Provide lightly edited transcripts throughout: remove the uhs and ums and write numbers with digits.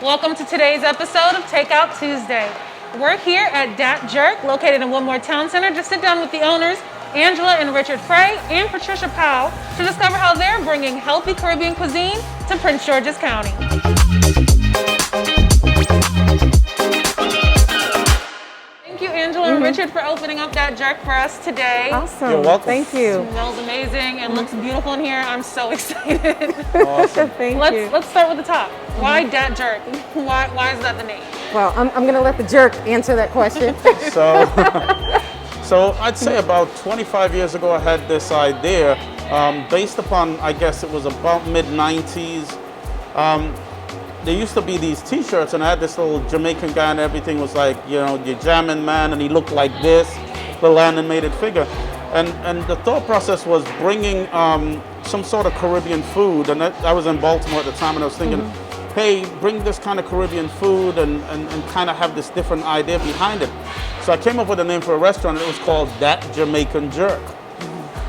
Welcome to today's episode of Takeout Tuesday. We're here at Dat Jerk, located in Woodmore Towne Centre, to sit down with the owners, Angela and Richard Frey and Patricia Powell, to discover how they're bringing healthy Caribbean cuisine to Prince George's County. Thank you, Angela and Richard, for opening up Dat Jerk for us today. Awesome. You're welcome. Thank you. It smells amazing and looks beautiful in here. I'm so excited. Awesome. Thank you. Let's start with the top. Why Dat Jerk? Why is that the name? Well, I'm going to let the jerk answer that question. So I'd say about 25 years ago, I had this idea based upon, I guess it was about mid-90s. There used to be these t-shirts, and I had this little Jamaican guy, and everything was like, you know, your jamming man, and he looked like this, little animated figure. And the thought process was bringing some sort of Caribbean food, and I was in Baltimore at the time, and I was thinking, hey, bring this kind of Caribbean food and kind of have this different idea behind it. So I came up with a name for a restaurant, and it was called Dat Jamaican Jerk.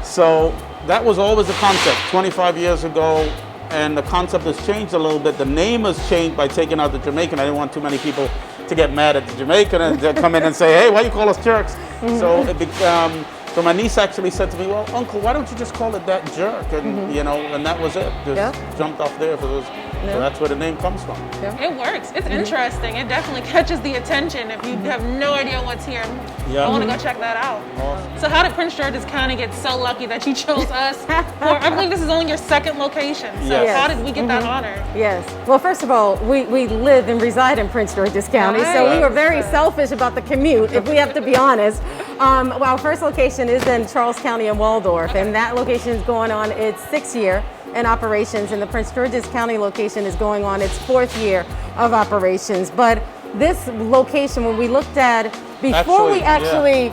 So that was always the concept 25 years ago, and the concept has changed a little bit. The name has changed by taking out the Jamaican. I didn't want too many people to get mad at the Jamaican and to come in and say, hey, why you call us jerks? So it became, so my niece actually said to me, well, Uncle, why don't you just call it Dat Jerk? And you know, and that was it. Just jumped off there. So that's where the name comes from. It works. It's interesting. It definitely catches the attention. If you have no idea what's here, I want to go check that out. Awesome. So how did Prince George's County get so lucky that you chose us for, I believe this is only your second location. So how did we get that honor? Yes. Well, first of all, we live and reside in Prince George's County, so we were very selfish about the commute, if we have to be honest. Well, our first location is in Charles County in Waldorf, and that location is going on its 6th year in operations, and the Prince George's County location is going on its 4th year of operations. But this location, when we looked at, before we actually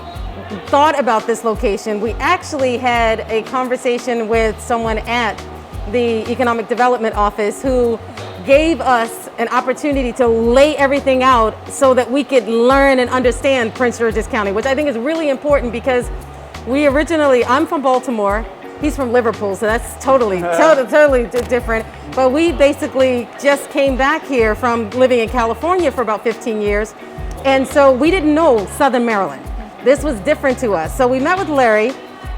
thought about this location, we actually had a conversation with someone at the Economic Development Office who gave us an opportunity to lay everything out so that we could learn and understand Prince George's County, which I think is really important because I'm from Baltimore. He's from Liverpool, so that's totally different. But we basically just came back here from living in California for about 15 years. And so we didn't know Southern Maryland. This was different to us. So we met with Larry,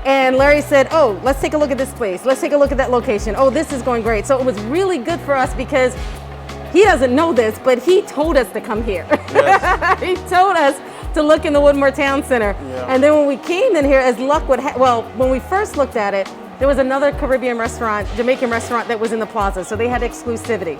and Larry said, oh, let's take a look at this place. Let's take a look at that location. Oh, this is going great. So it was really good for us because he doesn't know this, but he told us to come here. Yes. He told us to look in the Woodmore Towne Centre. Yeah. And then when we came in here, as luck would have, well, when we first looked at it, there was another Caribbean restaurant, Jamaican restaurant that was in the plaza, so they had exclusivity.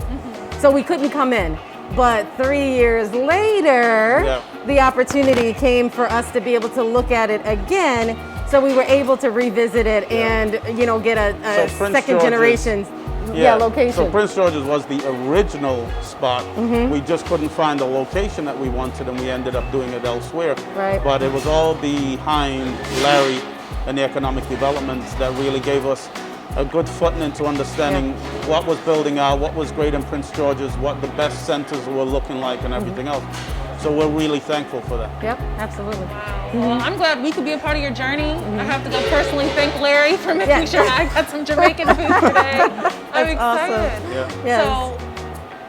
So we couldn't come in. But 3 years later, the opportunity came for us to be able to look at it again. So we were able to revisit it and, you know, get a second generation location. So Prince George's was the original spot. We just couldn't find the location that we wanted, and we ended up doing it elsewhere. Right. But it was all behind Larry and the economic developments that really gave us a good footing into understanding what was building out, what was great in Prince George's, what the best centers were looking like, and everything else. So we're really thankful for that. Yep, absolutely. Wow. Well, I'm glad we could be a part of your journey. I have to go personally thank Larry for making sure I got some Jamaican food today. I'm excited. Awesome.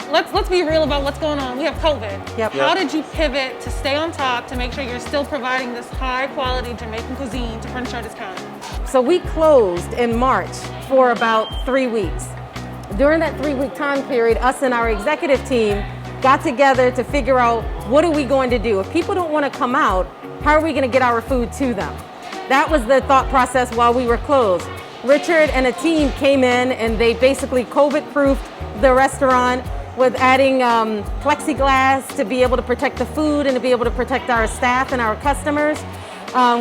So let's be real about what's going on. We have COVID. How did you pivot to stay on top to make sure you're still providing this high quality Jamaican cuisine to Prince George's County? So we closed in March for about 3 weeks. During that 3-week time period, us and our executive team got together to figure out what are we going to do. If people don't want to come out, how are we going to get our food to them? That was the thought process while we were closed. Richard and a team came in and they basically COVID-proofed the restaurant with adding plexiglass to be able to protect the food and to be able to protect our staff and our customers.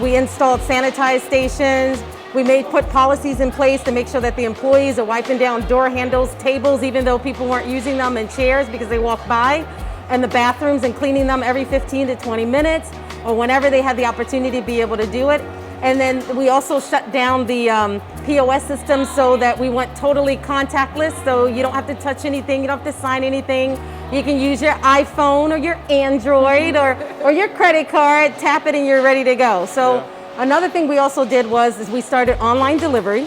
We installed sanitized stations. We put policies in place to make sure that the employees are wiping down door handles, tables, even though people weren't using them, and chairs because they walked by, and the bathrooms, and cleaning them every 15 to 20 minutes or whenever they had the opportunity to be able to do it. And then we also shut down the POS system so that we went totally contactless, so you don't have to touch anything, you don't have to sign anything. You can use your iPhone or your Android or your credit card, tap it, and you're ready to go. So another thing we also did is we started online delivery,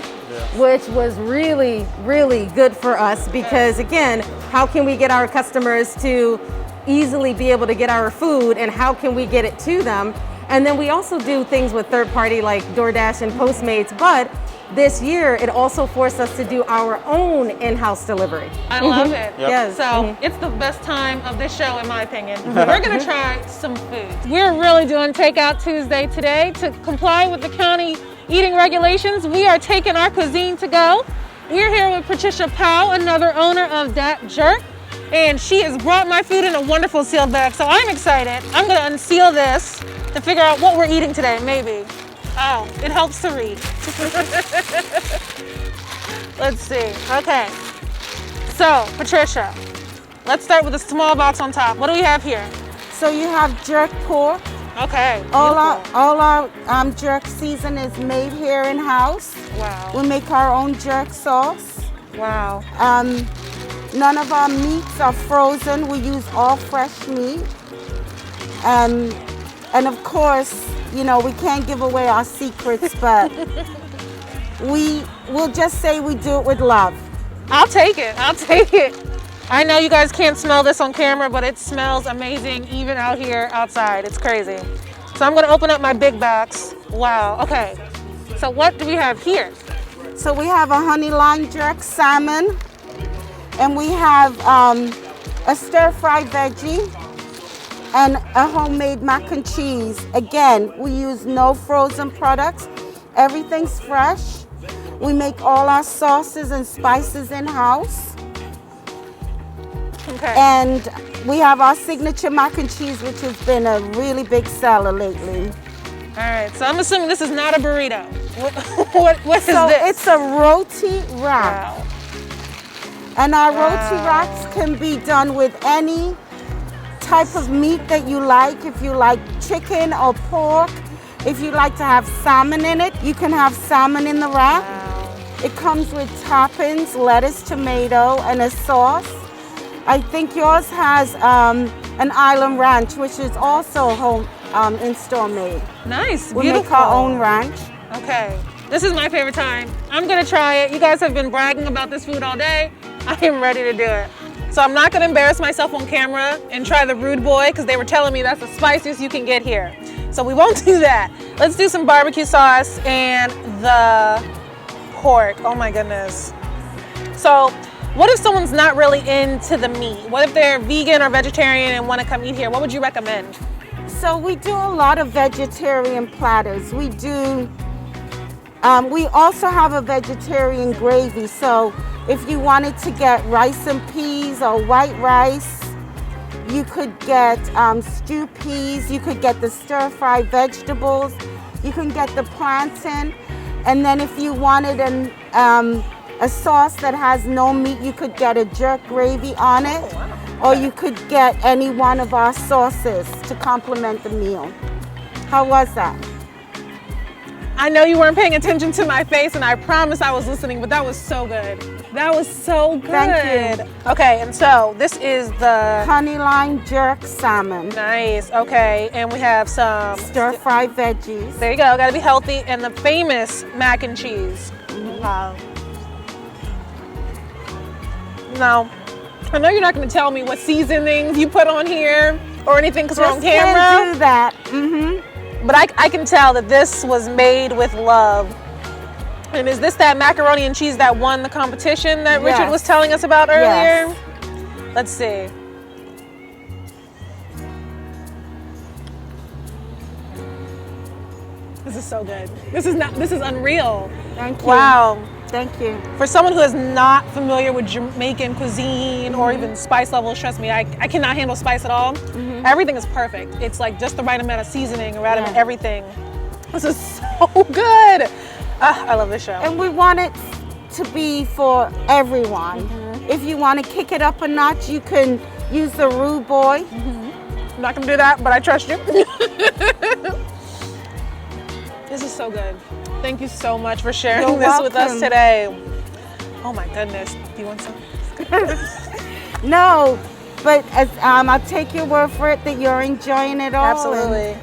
which was really, really good for us because, again, how can we get our customers to easily be able to get our food, and how can we get it to them? And then we also do things with third party like DoorDash and Postmates, but this year it also forced us to do our own in-house delivery. I love it. Yep. Yes. So it's the best time of this show, in my opinion. We're gonna try some food. We're really doing Takeout Tuesday today. To comply with the county eating regulations, we are taking our cuisine to go. We're here with Patricia Powell, another owner of Dat Jerk, and she has brought my food in a wonderful sealed bag. So I'm excited. I'm gonna unseal this to figure out what we're eating today, maybe. Oh, it helps to read. Let's see. Okay. So, Patricia, let's start with the small box on top. What do we have here? So you have jerk pork. Okay. All beautiful. our jerk season is made here in house. Wow. We make our own jerk sauce. Wow. None of our meats are frozen. We use all fresh meat. And of course, you know, we can't give away our secrets, but we'll just say we do it with love. I'll take it. I'll take it. I know you guys can't smell this on camera, but it smells amazing even out here outside. It's crazy. So I'm gonna open up my big box. Wow, okay. So what do we have here? So we have a honey lime jerk salmon, and we have a stir-fried veggie, and a homemade mac and cheese. Again, we use no frozen products. Everything's fresh. We make all our sauces and spices in-house. Okay. And we have our signature mac and cheese, which has been a really big seller lately. All right, so I'm assuming this is not a burrito. What is So this? it's a roti wrap. Wow. And our roti wraps can be done with any type of meat that you like. If you like chicken or pork, if you like to have salmon in it, you can have salmon in the wrap. Wow. It comes with toppings, lettuce, tomato, and a sauce. I think yours has an island ranch, which is also home in-store made. Nice, We beautiful. make our own ranch. Okay, this is my favorite time. I'm gonna try it. You guys have been bragging about this food all day. I am ready to do it. So I'm not gonna embarrass myself on camera and try the rude boy, because they were telling me that's the spiciest you can get here. So we won't do that. Let's do some barbecue sauce and the pork. Oh my goodness. So what if someone's not really into the meat? What if they're vegan or vegetarian and wanna come eat here? What would you recommend? So we do a lot of vegetarian platters. We also have a vegetarian gravy. So if you wanted to get rice and peas or white rice, you could get stew peas, you could get the stir-fried vegetables, you can get the plantain, and then if you wanted a sauce that has no meat, you could get a jerk gravy on it, or you could get any one of our sauces to complement the meal. How was that? I know you weren't paying attention to my face, and I promise I was listening, but that was so good. That was so good. Thank you. Okay, and so this is the Honey lime jerk salmon, nice. Okay, and we have some stir-fried veggies. There you go. Got to be healthy, and the famous mac and cheese. Wow. Now, I know you're not going to tell me what seasonings you put on here or anything because we're on Just camera. can't do that. But I can tell that this was made with love. And is this that macaroni and cheese that won the competition that Richard Yes. was telling us about earlier? Yes. Let's see. This is so good. This is unreal. Thank you. Wow. Thank you. For someone who is not familiar with Jamaican cuisine or even spice levels, trust me, I cannot handle spice at all. Everything is perfect. It's like just the right amount of seasoning, right amount of everything. This is so good. I love this show. And we want it to be for everyone. If you want to kick it up a notch, you can use the Rude Boy. I'm not gonna do that, but I trust you. This is so good. Thank you so much for sharing You're this with us welcome. today. Oh my goodness. Do you want some? No, but I'll take your word for it that you're enjoying it all. Absolutely.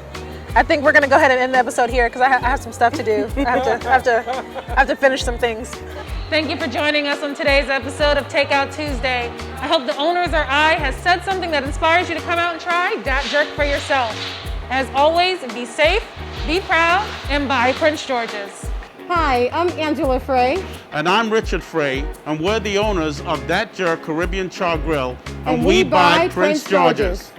I think we're gonna go ahead and end the episode here because I have some stuff to do. I have to finish some things. Thank you for joining us on today's episode of Takeout Tuesday. I hope the owners or I has said something that inspires you to come out and try Dat Jerk for yourself. As always, be safe, be proud, and buy Prince George's. Hi, I'm Angela Frey. And I'm Richard Frey, and we're the owners of Dat Jerk Caribbean Chargrill, and we buy Prince George's.